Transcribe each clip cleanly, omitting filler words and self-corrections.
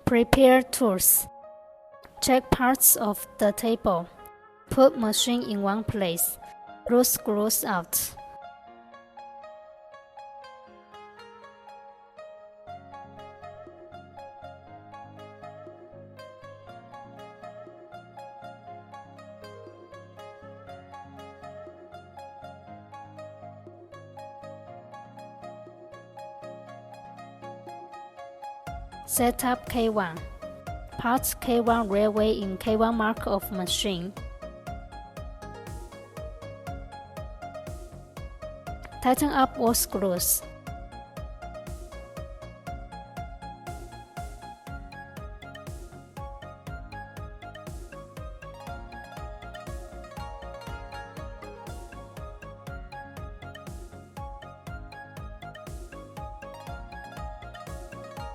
Prepare tools. Check parts of the table. Put machine in one place. Roll screws out. Set up K1. Parts K1 railway in K1 mark of machine. Tighten up all screws.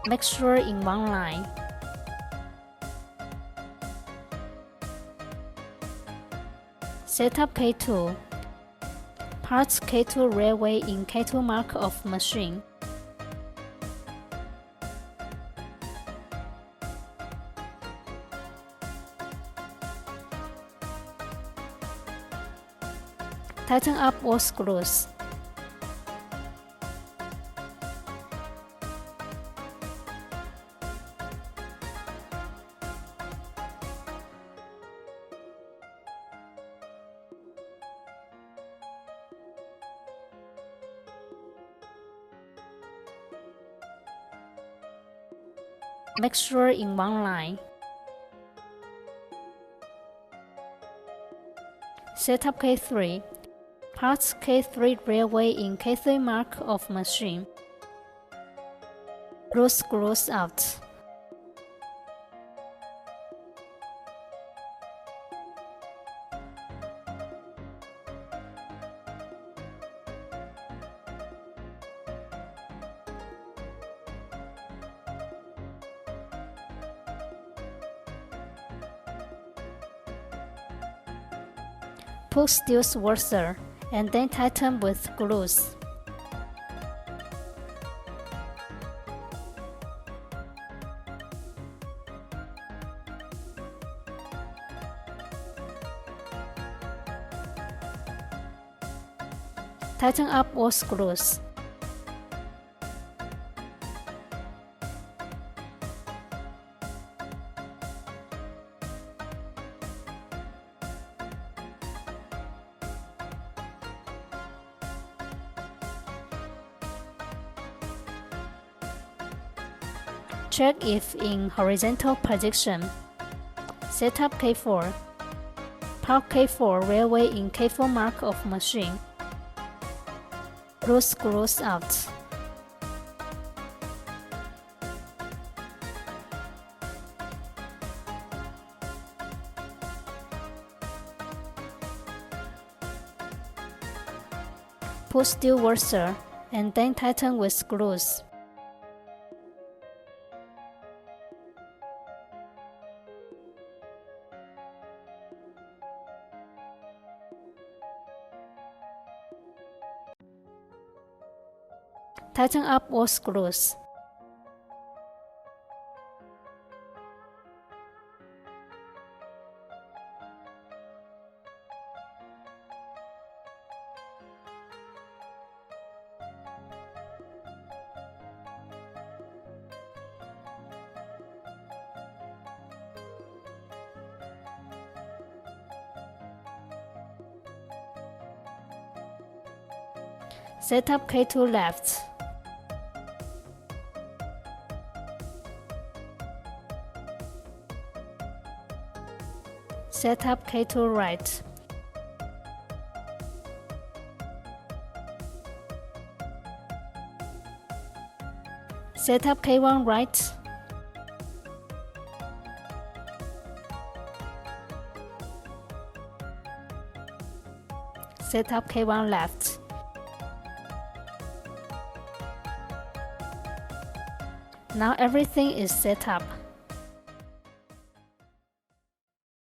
Make sure in one line. Set up K2. Parts K2 railway in K2 mark of machine. Tighten up all screws. Make sure in one line. Set up K3. Parts K3 railway in K3 mark of machine. Roll screws out. Put steel washer and then tighten with glues. Tighten up all screws. Check if in horizontal position. Set up K4. Park K4 railway in K4 mark of machine. Roll screws out. Put steel washer and then tighten with screws. Tighten up all screws. Set up K2 left. Set up K2 right. Set up K1 right. Set up K1 left. Now everything is set up.